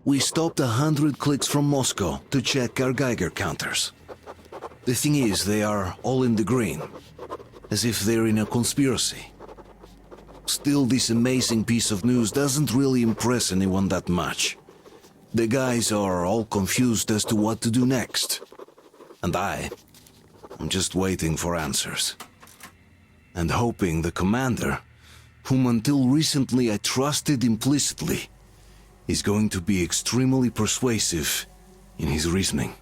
We stopped 100 clicks from Moscow to check our Geiger counters. The thing is, they are all in the green, as if they're in a conspiracy. Still, this amazing piece of news doesn't really impress anyone that much. The guys are all confused as to what to do next. And I'm just waiting for answers. And hoping the commander, whom until recently I trusted implicitly, is going to be extremely persuasive in his reasoning.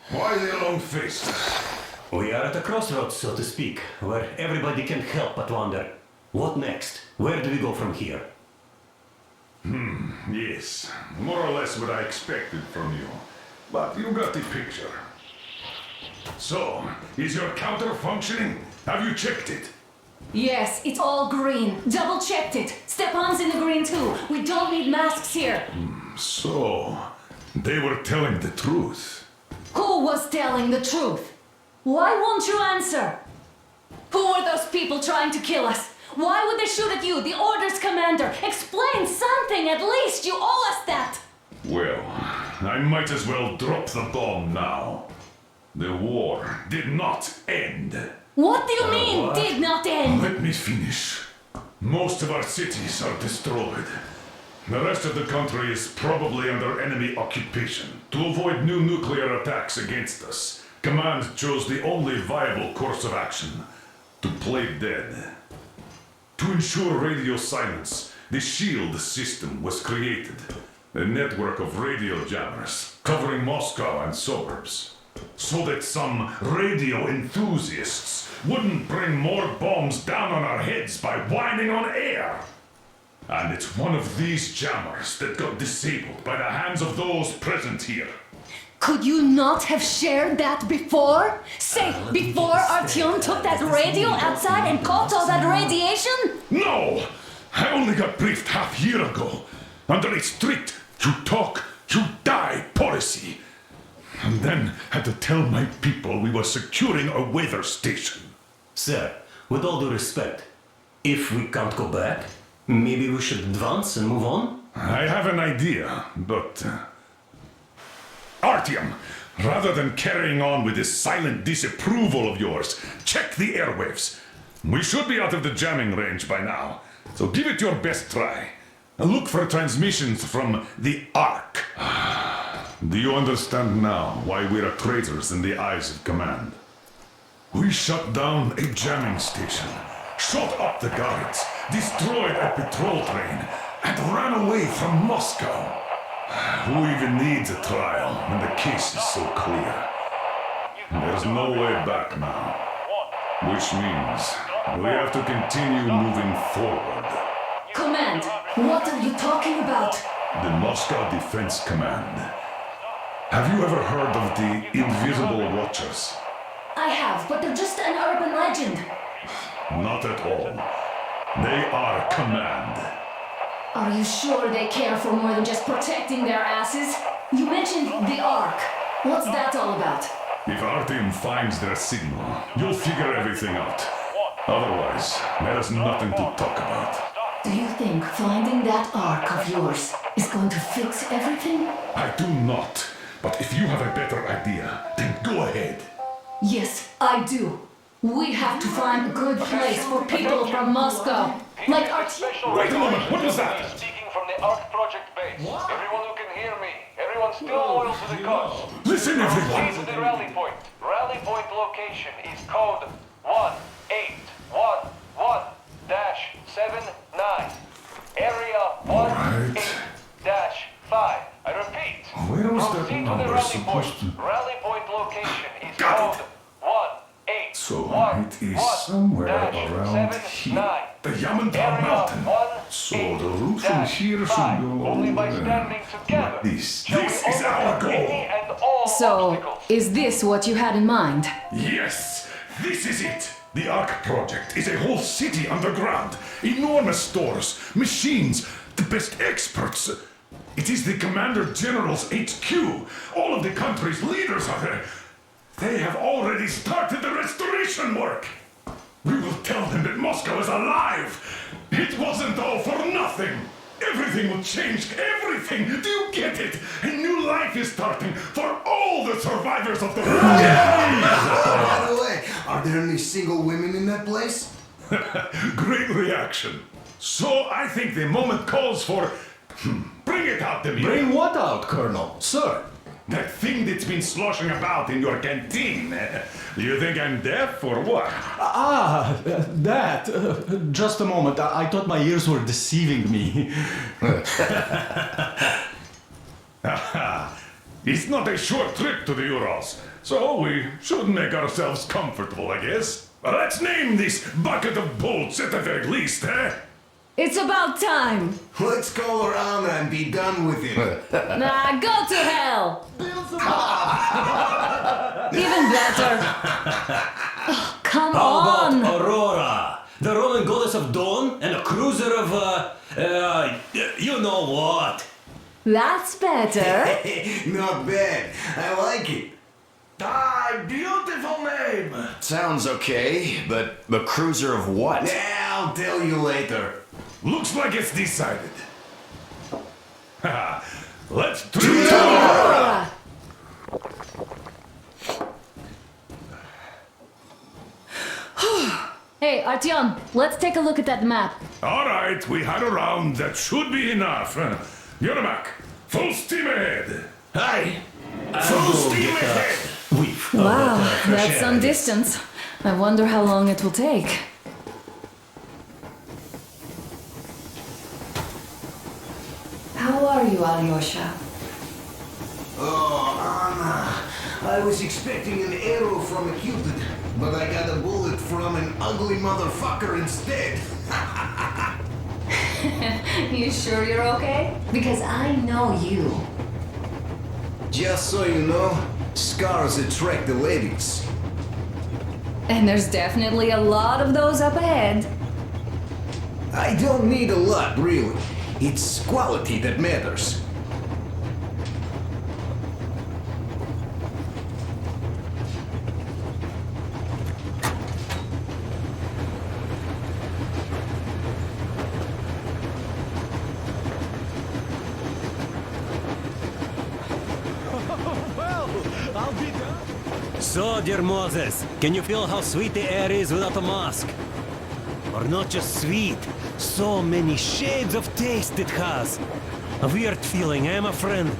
Why the long face? We are at a crossroads, so to speak, where everybody can't help but wonder, what next? Where do we go from here? Yes, more or less what I expected from you. But you got the picture. So, is your counter functioning? Have you checked it? Yes, it's all green. Double-checked it. Stepan's in the green too. We don't need masks here. So, they were telling the truth. Who was telling the truth? Why won't you answer? Who were those people trying to kill us? Why would they shoot at you, the Order's commander? Explain something, at least! You owe us that! Well, I might as well drop the bomb now. The war did not end. What do you mean, what? did not end? Let me finish. Most of our cities are destroyed. The rest of the country is probably under enemy occupation. To avoid new nuclear attacks against us, Command chose the only viable course of action: to play dead. To ensure radio silence, the SHIELD system was created. A network of radio jammers covering Moscow and suburbs. So that some radio enthusiasts wouldn't bring more bombs down on our heads by whining on air. And it's one of these jammers that got disabled by the hands of those present here. Could you not have shared that before? Say, before Artyom took that radio outside and caught all that radiation? No! I only got briefed half year ago, under a strict you talk, you die policy. And then had to tell my people we were securing a weather station. Sir, with all due respect, if we can't go back, maybe we should advance and move on? I have an idea, but... Artyom, rather than carrying on with this silent disapproval of yours, check the airwaves. We should be out of the jamming range by now, so give it your best try. Look for transmissions from the Ark. Do you understand now why we're traitors in the eyes of Command? We shut down a jamming station, shot up the guards, destroyed a patrol train, and ran away from Moscow. Who even needs a trial when the case is so clear? There's no way back now. Which means we have to continue moving forward. Command, what are you talking about? The Moscow Defense Command. Have you ever heard of the Invisible Watchers? I have, but they're just an urban legend. Not at all. They are Command. Are you sure they care for more than just protecting their asses? You mentioned the Ark. What's that all about? If Artyom finds their signal, you'll figure everything out. Otherwise, there's nothing to talk about. Do you think finding that Ark of yours is going to fix everything? I do not. But if you have a better idea, then go ahead. Yes, I do. We have to find a good place for people from Moscow. Like Artyom. Wait a moment, what was that? Speaking from the Ark Project base. Everyone who can hear me. Everyone still loyal to the cause. Listen, everyone! Proceed to the rally point. Rally point location is code 1811-79. Area 18-5. I repeat. Where was that Proceed to number the rally point. supposed to... Rally point location is Got code it. So One, it is one, somewhere dash, around 7, here. 9. The Yamantau Area mountain. 1, So 8, the route from dash, here should 5. go Only by standing together like this. shall This we is our overcome goal. any and all So, obstacles. is this what you had in mind? Yes, this is it. The Ark Project is a whole city underground. Enormous stores, machines, the best experts. It is the Commander General's HQ. All of the country's leaders are there. They have already started the restoration work. We will tell them that Moscow is alive. It wasn't all for nothing. Everything will change. Everything. Do you get it? A new life is starting for all the survivors of the war. By the way, are there any single women in that place? Great reaction. So I think the moment calls for... Bring it out, Demir. Bring what out, Colonel? Sir? That thing that's been sloshing about in your canteen. You think I'm deaf or what? That. Just a moment. I thought my ears were deceiving me. It's not a short trip to the Urals, so we should make ourselves comfortable, I guess. Let's name this bucket of bolts at the very least, eh? It's about time! Let's call her Anna and be done with it. Nah, go to hell! Even better. Oh, come How on! about Aurora, the Roman goddess of dawn, and a cruiser of, you know what? That's better. Not bad. I like it. Beautiful name. Sounds okay, but the cruiser of what? Yeah, I'll tell you later. Looks like it's decided. Let's do it! Aurora. Hey, Artyom, let's take a look at that map. All right, we had a round. That should be enough. Yermak, full steam ahead. Hi. Full steam ahead. Wow, that's some distance. I wonder how long it will take. How are you, Alyosha? Oh, Anna. I was expecting an arrow from a Cupid, but I got a bullet from an ugly motherfucker instead. You sure you're okay? Because I know you. Just so you know, scars attract the ladies. And there's definitely a lot of those up ahead. I don't need a lot, really. It's quality that matters. So, dear Moses, can you feel how sweet the air is without a mask? Or not just sweet, so many shades of taste it has. A weird feeling, eh, my friend?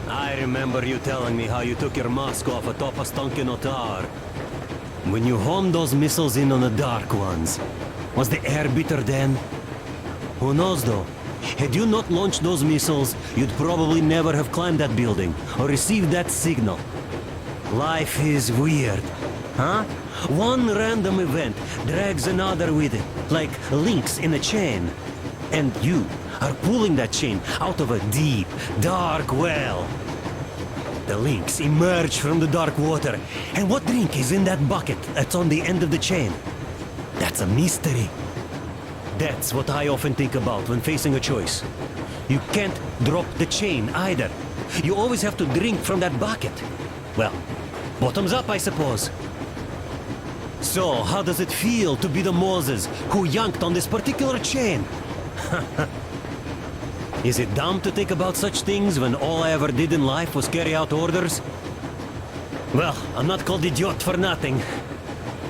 I remember you telling me how you took your mask off atop a Stonkino tower. When you homed those missiles in on the Dark Ones, was the air bitter then? Who knows though? Had you not launched those missiles, you'd probably never have climbed that building or received that signal. Life is weird, huh? One random event drags another with it, like links in a chain. And you are pulling that chain out of a deep, dark well. The links emerge from the dark water, and what drink is in that bucket that's on the end of the chain? That's a mystery. That's what I often think about when facing a choice. You can't drop the chain either. You always have to drink from that bucket. Well, bottoms up, I suppose. So, how does it feel to be the Moses who yanked on this particular chain? Is it dumb to think about such things when all I ever did in life was carry out orders? Well, I'm not called idiot for nothing.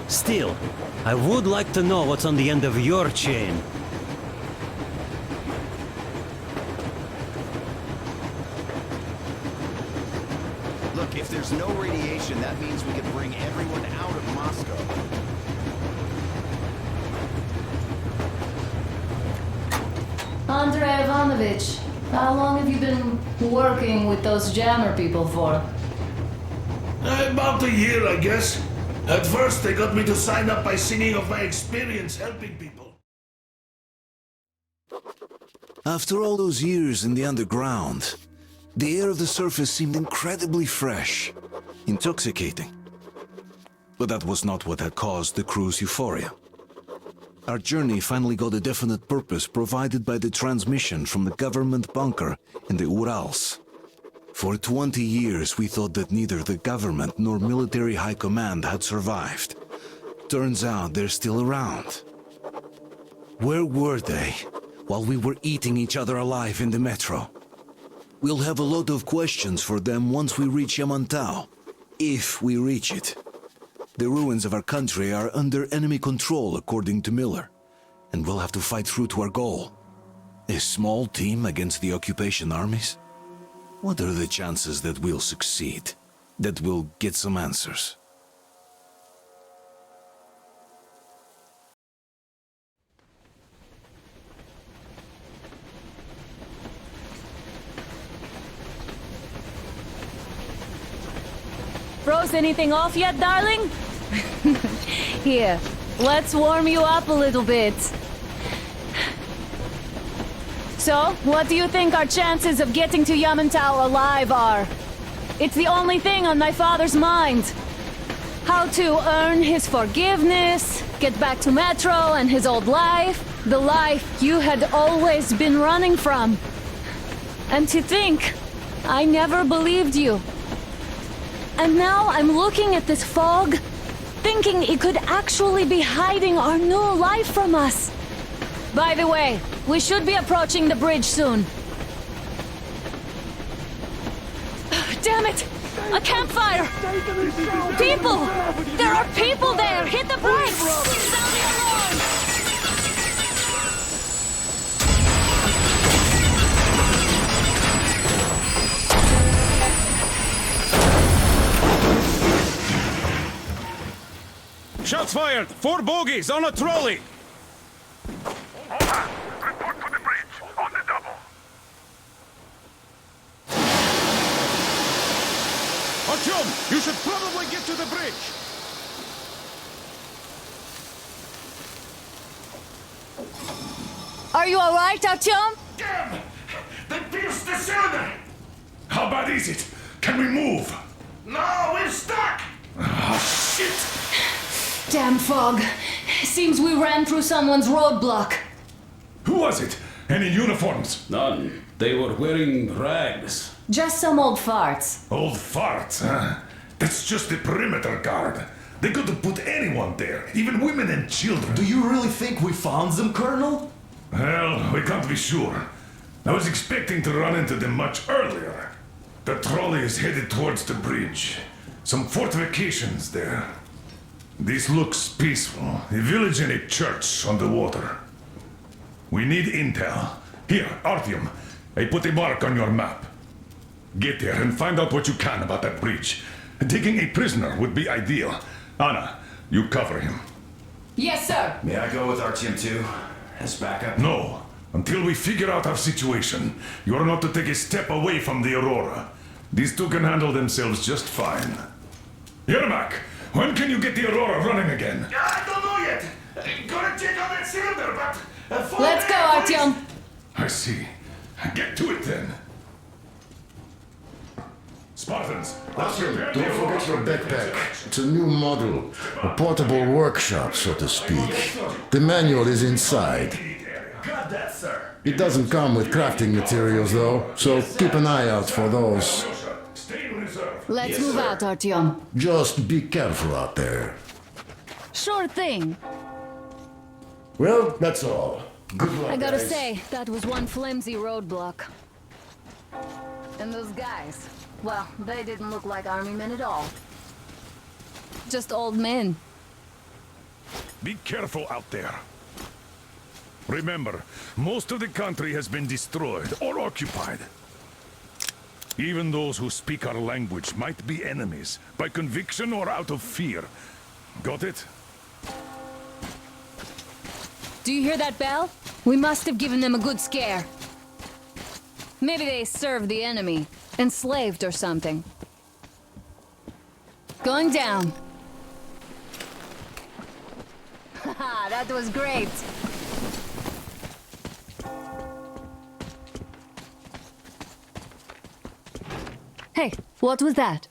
Still, I would like to know what's on the end of your chain. Look, if there's no radiation, that means we can bring everyone out of Moscow. Andrei Ivanovich, how long have you been working with those jammer people for? About a year, I guess. At first, they got me to sign up by singing of my experience helping people. After all those years in the underground, the air of the surface seemed incredibly fresh, intoxicating. But that was not what had caused the crew's euphoria. Our journey finally got a definite purpose provided by the transmission from the government bunker in the Urals. For 20 years we thought that neither the government nor military high command had survived. Turns out they're still around. Where were they while we were eating each other alive in the metro? We'll have a lot of questions for them once we reach Yamantau, if we reach it. The ruins of our country are under enemy control, according to Miller, and we'll have to fight through to our goal. A small team against the occupation armies? What are the chances that we'll succeed? That we'll get some answers? Froze anything off yet, darling? Here, let's warm you up a little bit. So, what do you think our chances of getting to Yamantau alive are? It's the only thing on my father's mind. How to earn his forgiveness, get back to Metro and his old life, the life you had always been running from. And to think, I never believed you. And now I'm looking at this fog, thinking it could actually be hiding our new life from us. By the way, we should be approaching the bridge soon. Damn it! A campfire! People! There are people there! Hit the brakes! Sound the alarm! Shots fired! 4 bogies on a trolley! Report to the bridge, on the double. Artyom, you should probably get to the bridge! Are you alright, Artyom? Damn! They pierced the cylinder! How bad is it? Can we move? No, we're stuck! Ah, shit! Damn fog. Seems we ran through someone's roadblock. Who was it? Any uniforms? None. They were wearing rags. Just some old farts. Old farts, huh? That's just the perimeter guard. They could have put anyone there, even women and children. Do you really think we found them, Colonel? Well, we can't be sure. I was expecting to run into them much earlier. The trolley is headed towards the bridge. Some fortifications there. This looks peaceful. A village and a church on the water. We need intel. Here, Artyom, I put a mark on your map. Get there and find out what you can about that bridge. Taking a prisoner would be ideal. Anna, you cover him. Yes, sir. May I go with Artyom too? As backup? No. Until we figure out our situation, you are not to take a step away from the Aurora. These two can handle themselves just fine. Yermak, when can you get the Aurora running again? I don't know yet. Gotta check on that cylinder, but... Let's go, Artyom. I see. Get to it then. Spartans, let's prepare the Don't Aurora forget your for backpack. defense. It's a new model. A portable workshop, so to speak. The manual is inside. Got that, sir. It doesn't come with crafting materials, though, so keep an eye out for those. Stay in reserve. Let's move out, Artyom. Just be careful out there. Sure thing. Well, that's all. Good luck, I gotta guys. say, that was one flimsy roadblock. And those guys, well, they didn't look like army men at all. Just old men. Be careful out there. Remember, most of the country has been destroyed or occupied. Even those who speak our language might be enemies, by conviction or out of fear. Got it? Do you hear that bell? We must have given them a good scare. Maybe they served the enemy, enslaved or something. Going down. That was great. Hey, what was that?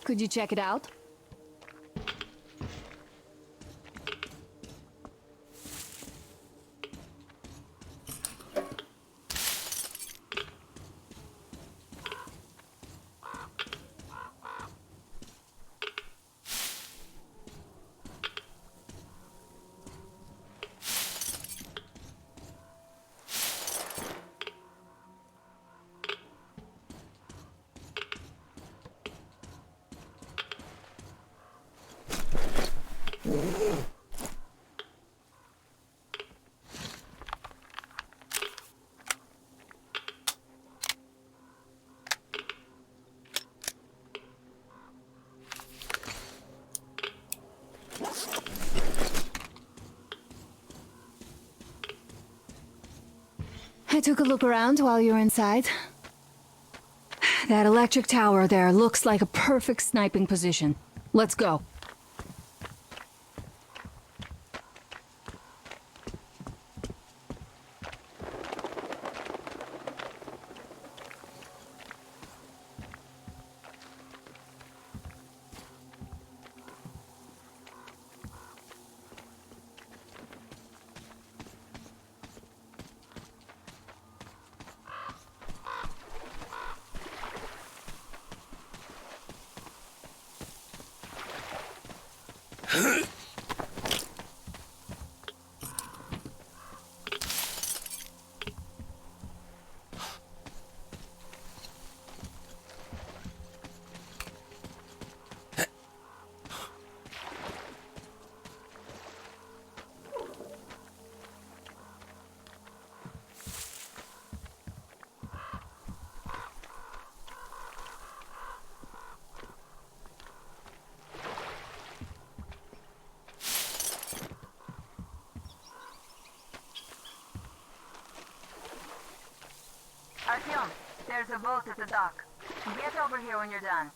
Could you check it out? I took a look around while you were inside. That electric tower there looks like a perfect sniping position. Let's go. Artyom, there's a boat at the dock. Get over here when you're done.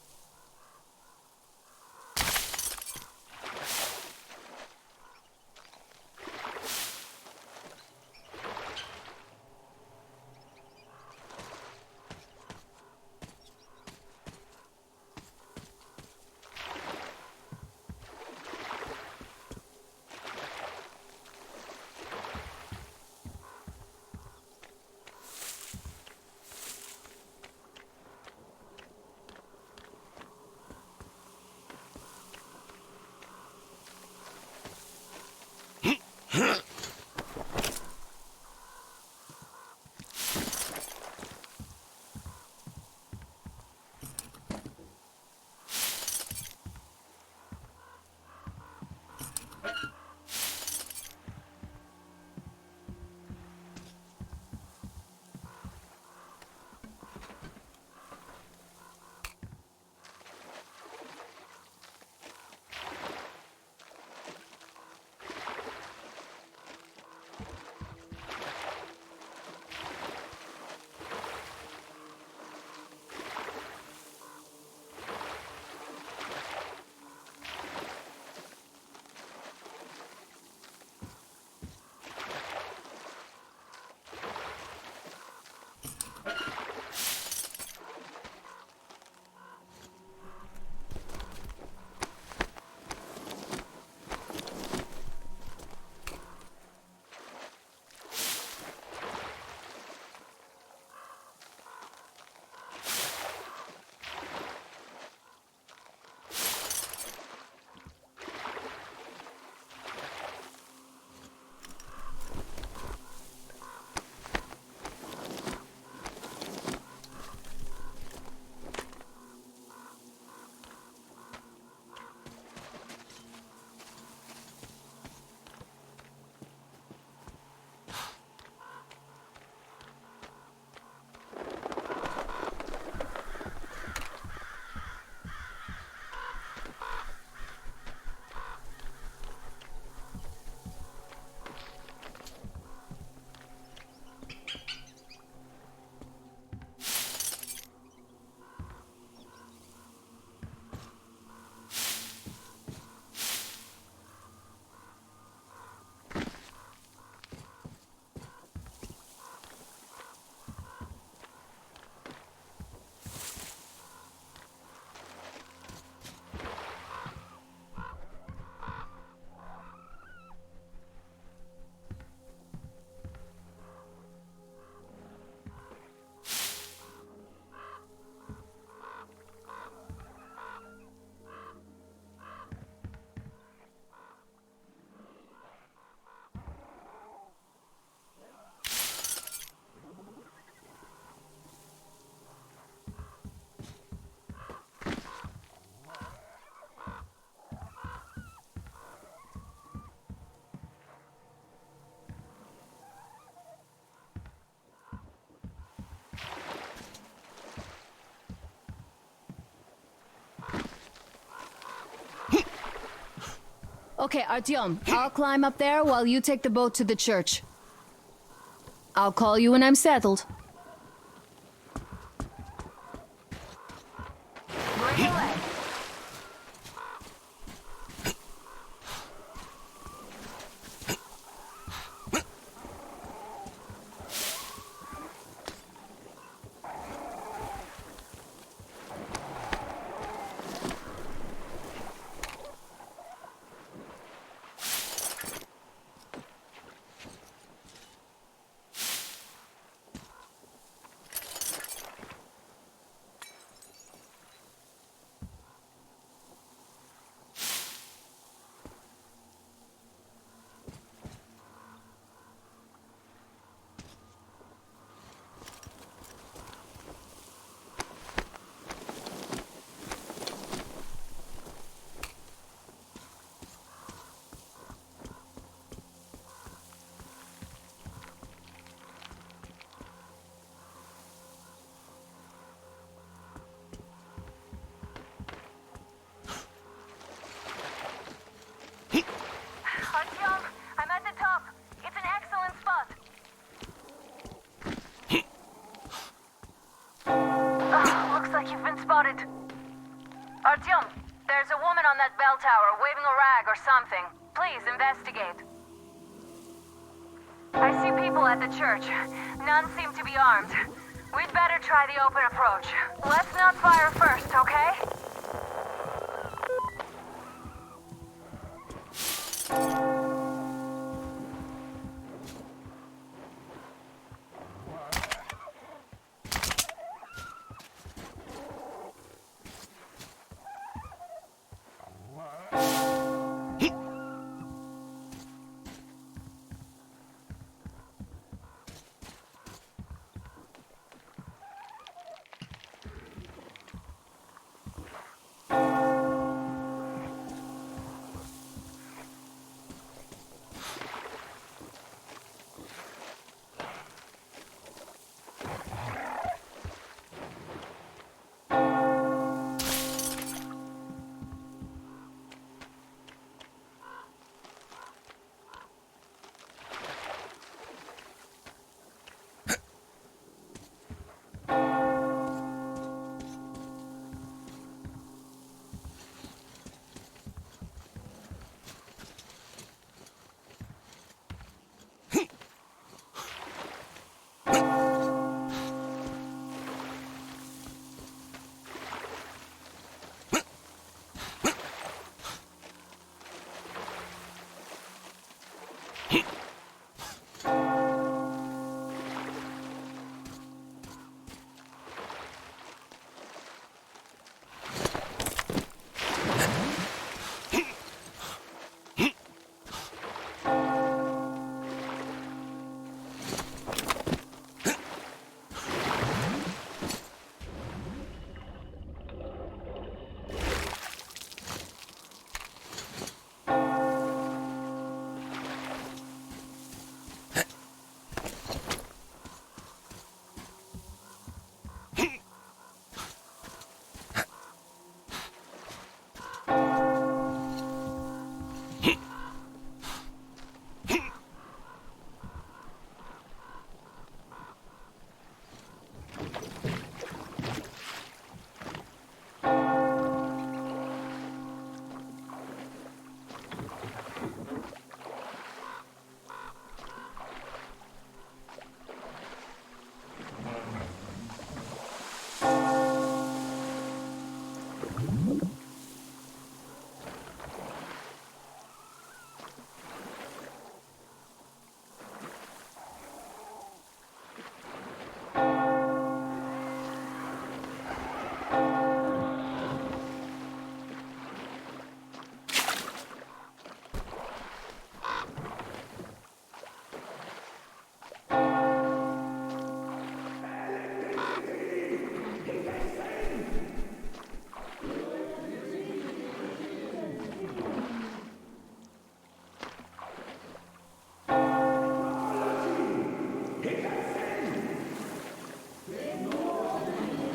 Okay, Artyom, I'll climb up there while you take the boat to the church. I'll call you when I'm settled. Bring away. Artyom, I'm at the top. It's an excellent spot. Looks like you've been spotted. Artyom, there's a woman on that bell tower waving a rag or something. Please investigate. I see people at the church. None seem to be armed. We'd better try the open approach. Let's not fire first, okay?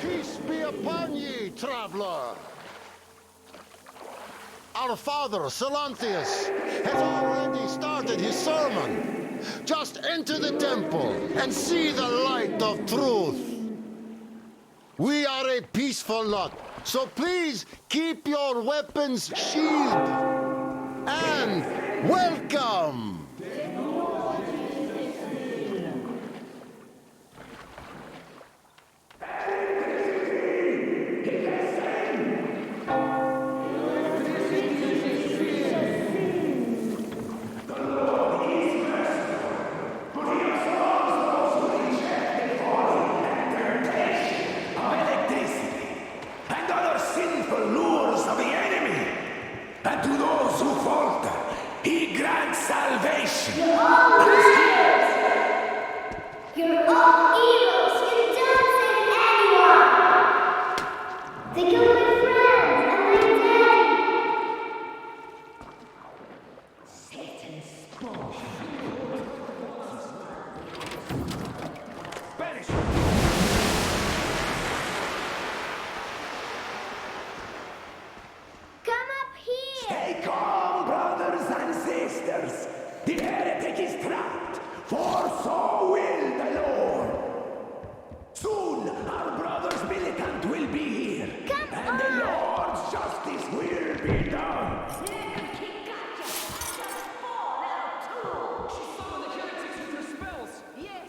Peace be upon ye, traveler! our father, Silanthius, has already started his sermon. Just enter the temple and see the light of truth. We are a peaceful lot, so please keep your weapons sheathed. And welcome! And to those who falter, he grants salvation. You're all liars! You're all evils! You don't save anyone! They killed my friends and my daddy! Satan's spawn. Spanish! Come up here! Stay calm, brothers and sisters. The heretic is trapped, for so will the Lord. Soon our brother's militant will be here, and the Lord's justice will be done. Yes,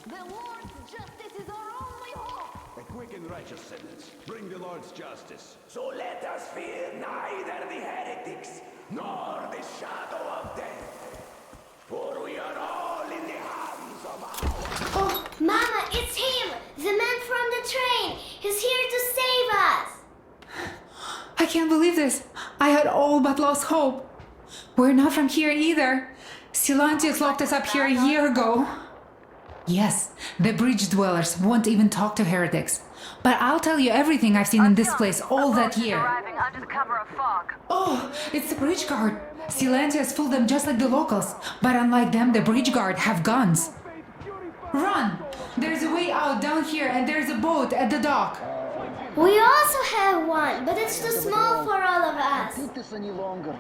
the Lord's justice is our only hope. A quick and righteous sentence. Bring the Lord's justice. So let us fear neither the heretics nor the shadow of death. For we are all in the hands of our... Oh, Mama, it's him! The man from the train! He's here to save us! I can't believe this. I had all but lost hope. We're not from here either. Silantius locked us up here a year ago. Yes, the bridge dwellers won't even talk to heretics. But I'll tell you everything I've seen in this place all that year. Arriving under the cover of fog. Oh, it's the bridge guard. Silantius fooled them just like the locals. But unlike them, the bridge guard have guns. Run! There's a way out down here and there's a boat at the dock. We also have one, but it's too small for all of us. Think this any longer.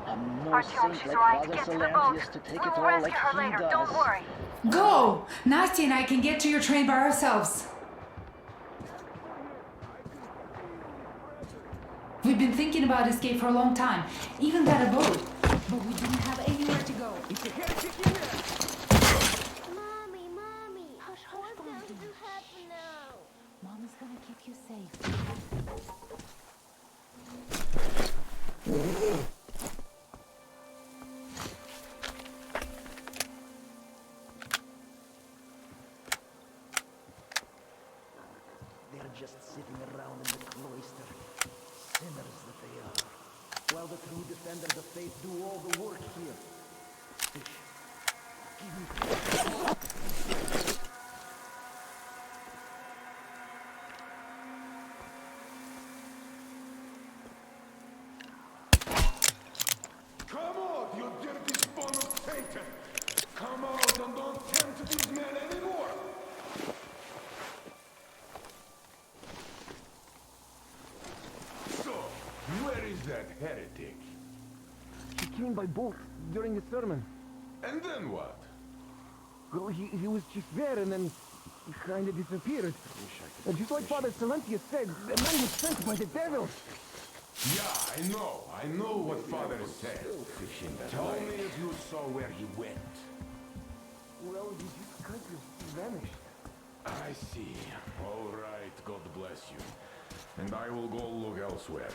I'm no Artyom, saint she's like right. Father Get to the boat. Silantius to take We'll it all rescue like her he later. does. Don't worry. Go! Nasty and I can get to your train by ourselves. We've been thinking about escape for a long time. Even got a boat. But we didn't have anywhere to go. Mommy, what's going to happen now? Mom is gonna keep you safe. They're just sitting around in the cloister. Sinners that they are. While the true defenders of faith do all the work here. Come out, you dirty spawn of Satan! Come out and don't tempt these men anymore! So, where is that heretic? He came by boat during the sermon. And then what? Well, he was just there and then he kind of disappeared. And just like Father Silantius said, the man was sent by the devil. Yeah, I know what Father said. Tell me if you saw where he went. Well, he just kind of vanished. I see. All right, God bless you. And I will go look elsewhere.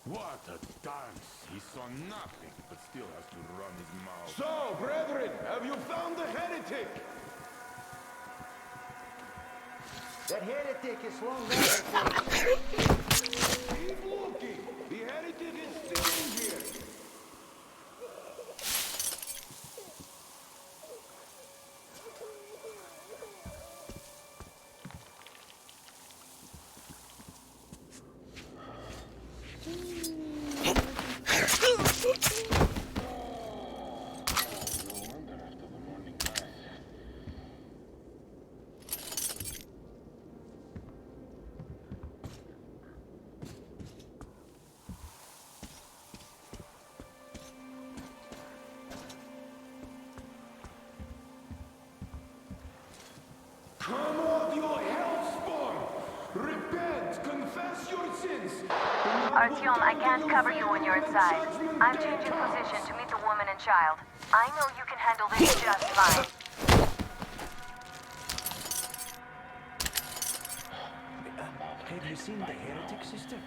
What a dance! He saw nothing, but still has to run his mouth. So, brethren, have you found the heretic? That heretic is long gone. Keep looking! The heretic is sitting here! Artyom, I can't cover you when you're inside. I'm changing position to meet the woman and child. I know you can handle this just fine. Have you seen the heretic, sister?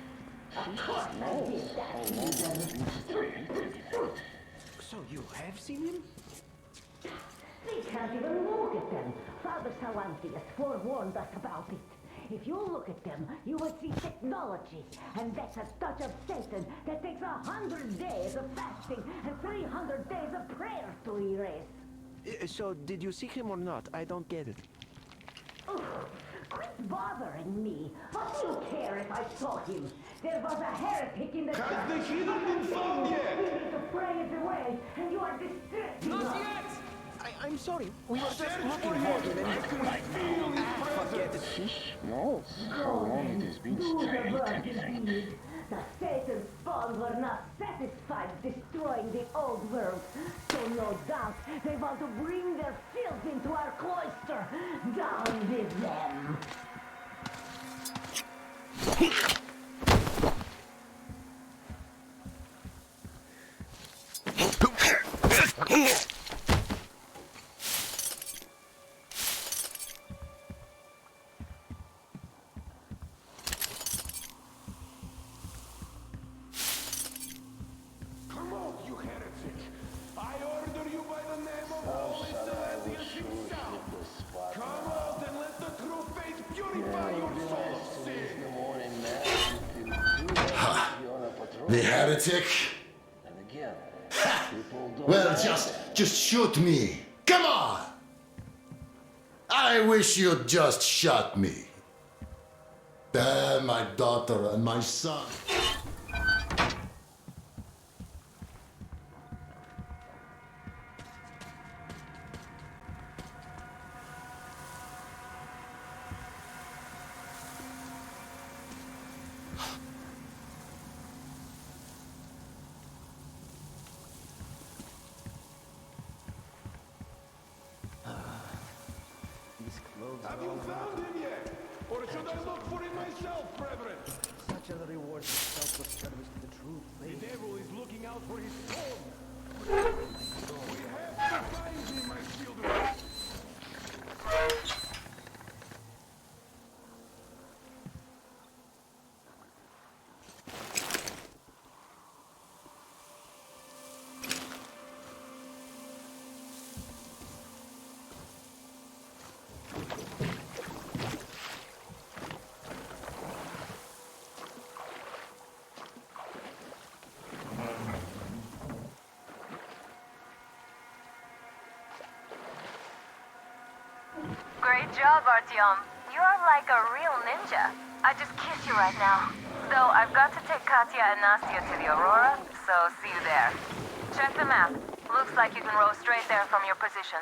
So you have seen him? They can't even look at them. Father Salantius forewarned us about it. If you look at them, you will see technology. And that's a touch of Satan that takes 100 days of fasting and 300 days of prayer to erase. So, did you see him or not? I don't get it. Ugh, quit bothering me. What do you care if I saw him? There was a heretic in the church. Has the heathen been found yet? We need to pray it away, and you are distracting us. Not yet! I'm sorry. We were just looking for him and... I feel his presence. knows how long it has been strange everything. The Satan spawn were not satisfied destroying the old world. So no doubt they want to bring their filth into our cloister. Down with them. The heretic? Well, just shoot me. Come on! I wish you'd just shot me. Damn my daughter and my son. Have you found him yet? Or should I look for him myself, brethren? Such are the rewards of selfless service to the truth. The devil is looking out for his soul. We have to find him, my children. Great job, Artyom. You are like a real ninja. I just kiss you right now. Though I've got to take Katya and Nastya to the Aurora, so see you there. Check the map. Looks like you can row straight there from your position.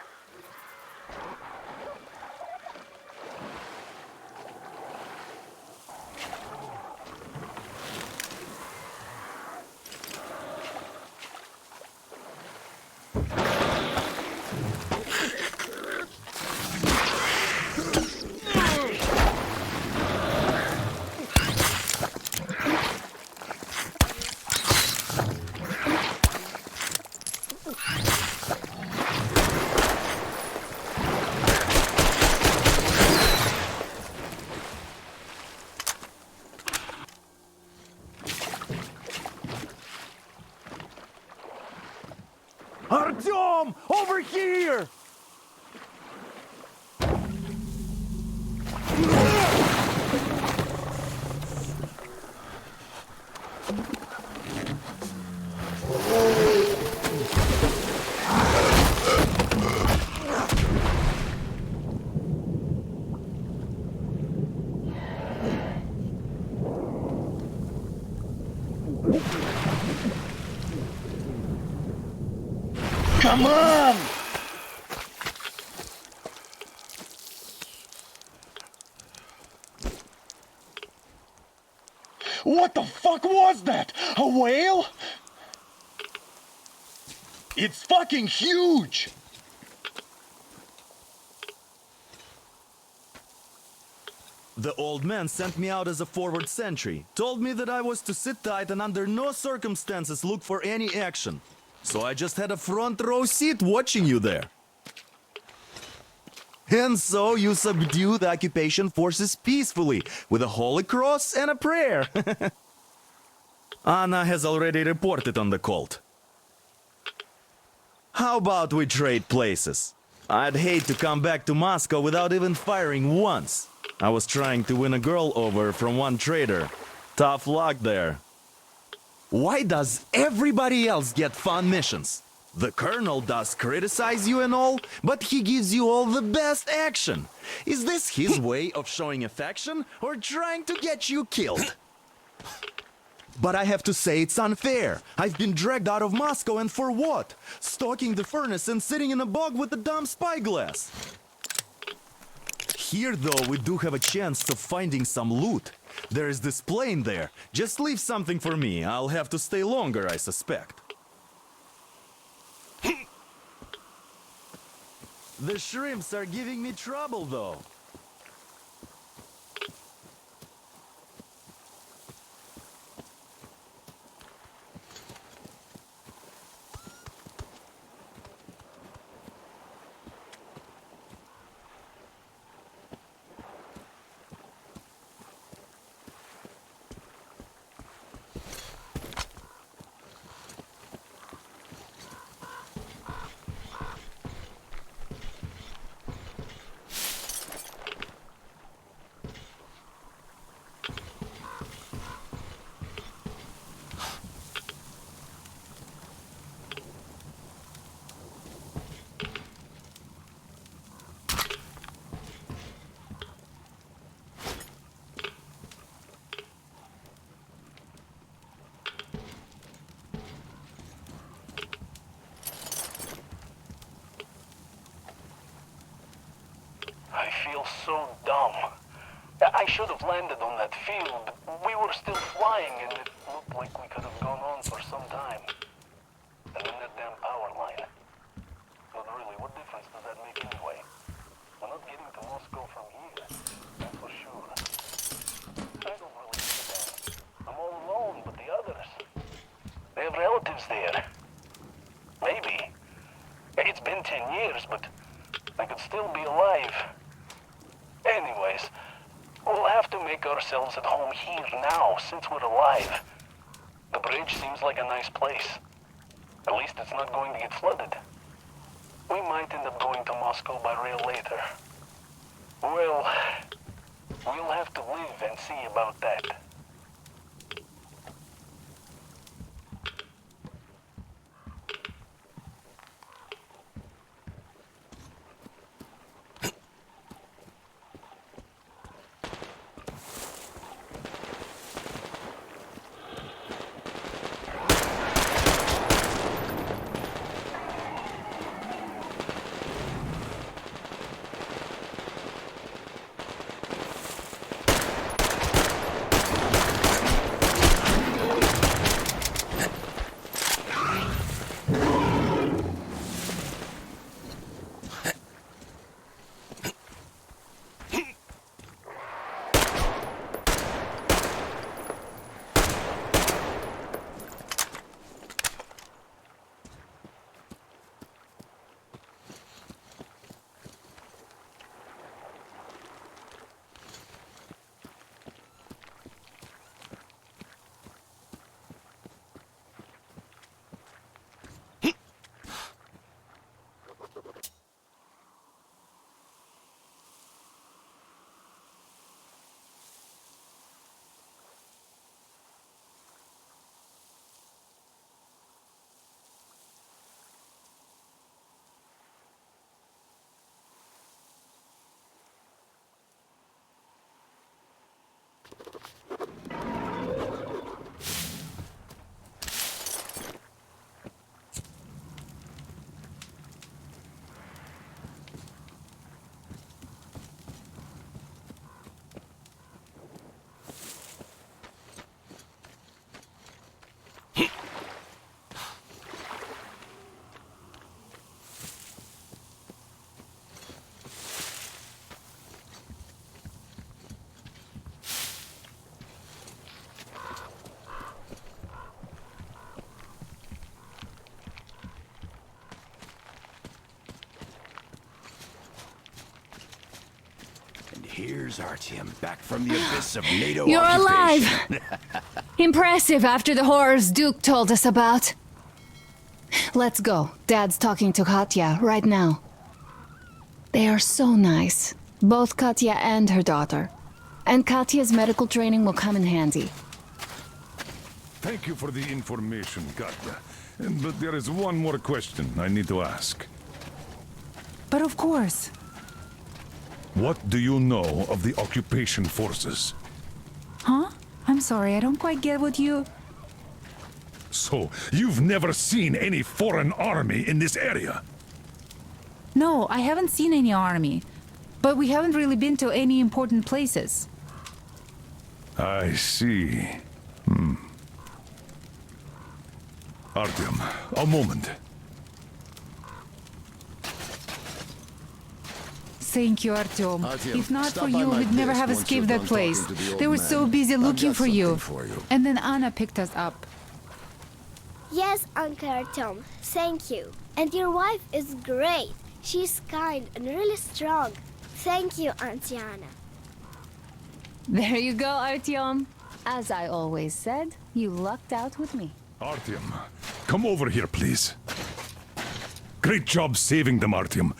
Artyom! Over here! Come on! What the fuck was that? A whale? It's fucking huge! The old man sent me out as a forward sentry, told me that I was to sit tight and under no circumstances look for any action. So I just had a front row seat watching you there. And so you subdue the occupation forces peacefully, with a holy cross and a prayer. Anna has already reported on the cult. How about we trade places? I'd hate to come back to Moscow without even firing once. I was trying to win a girl over from one trader. Tough luck there. Why does everybody else get fun missions? The colonel does criticize you and all, but he gives you all the best action. Is this his way of showing affection or trying to get you killed? But I have to say it's unfair. I've been dragged out of Moscow, and for what? Stalking the furnace and sitting in a bog with a dumb spyglass. Here, though, we do have a chance of finding some loot. There is this plane there. Just leave something for me. I'll have to stay longer, I suspect. The shrimps are giving me trouble, though. I feel so dumb. I should have landed on that field, but we were still flying and it looked like we could have gone on for some time. And then that damn power line. But really, what difference does that make anyway? We're not getting to Moscow from here, that's for sure. I don't really see them. I'm all alone, but the others, they have relatives there. Maybe. It's been 10 years, but I could still be alive. Anyways, we'll have to make ourselves at home here now, since we're alive. The bridge seems like a nice place. At least it's not going to get flooded. We might end up going to Moscow by rail later. Well, we'll have to live and see about that. Here's Artyom, back from the abyss of NATO You're occupation. alive! Impressive after the horrors Duke told us about. Let's go. Dad's talking to Katya right now. They are so nice. Both Katya and her daughter. And Katya's medical training will come in handy. Thank you for the information, Katya. But there is one more question I need to ask. But of course. What do you know of the occupation forces? Huh? I'm sorry, I don't quite get what you... So, you've never seen any foreign army in this area? No, I haven't seen any army. But we haven't really been to any important places. I see. Artyom, a moment. Thank you, Artyom. Artyom, If not stop for by you, my we'd never desk have once escaped you're that done place. talking to the They old were man. so busy I've looking got for you. something for you. And then Anna picked us up. Yes, Uncle Artyom, thank you. And your wife is great. She's kind and really strong. Thank you, Auntie Anna. There you go, Artyom. As I always said, you lucked out with me. Artyom, come over here, please. Great job saving them, Artyom.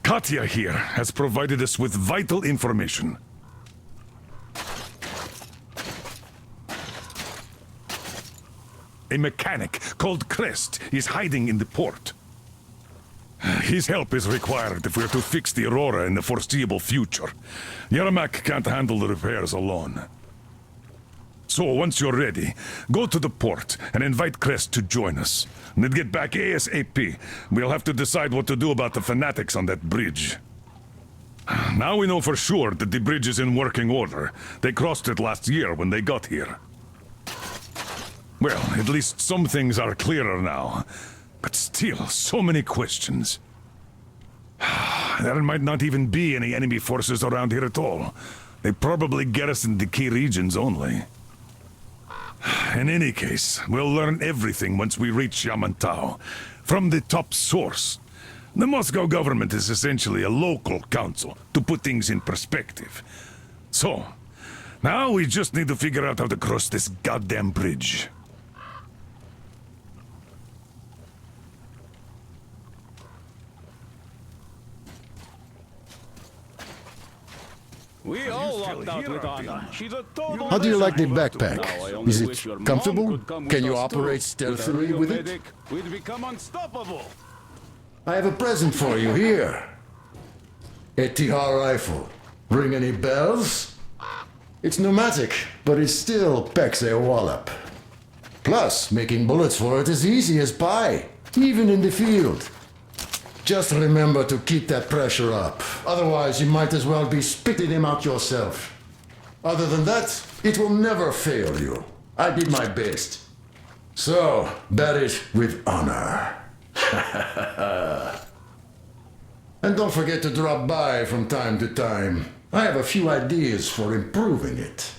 Katya here has provided us with vital information. A mechanic called Crest is hiding in the port. His help is required if we're to fix the Aurora in the foreseeable future. Yermak can't handle the repairs alone. So, once you're ready, go to the port and invite Crest to join us. And then get back ASAP. We'll have to decide what to do about the fanatics on that bridge. Now we know for sure that the bridge is in working order. They crossed it last year when they got here. Well, at least some things are clearer now. But still, so many questions. There might not even be any enemy forces around here at all. They probably garrison the key regions only. In any case, we'll learn everything once we reach Yamantau. From the top source. The Moscow government is essentially a local council, to put things in perspective. So, now we just need to figure out how to cross this goddamn bridge. We all locked out with Anna. She's a total... How do you like the backpack? Now I only Is wish it your mom comfortable? could come Can with you us too. operate With a stealthily real with it? medic, we'd become unstoppable. I have a present for you here. A TR rifle. Ring any bells? It's pneumatic, but it still packs a wallop. Plus, making bullets for it is easy as pie, even in the field. Just remember to keep that pressure up. Otherwise, you might as well be spitting him out yourself. Other than that, it will never fail you. I did my best. So, bear it with honor. And don't forget to drop by from time to time. I have a few ideas for improving it.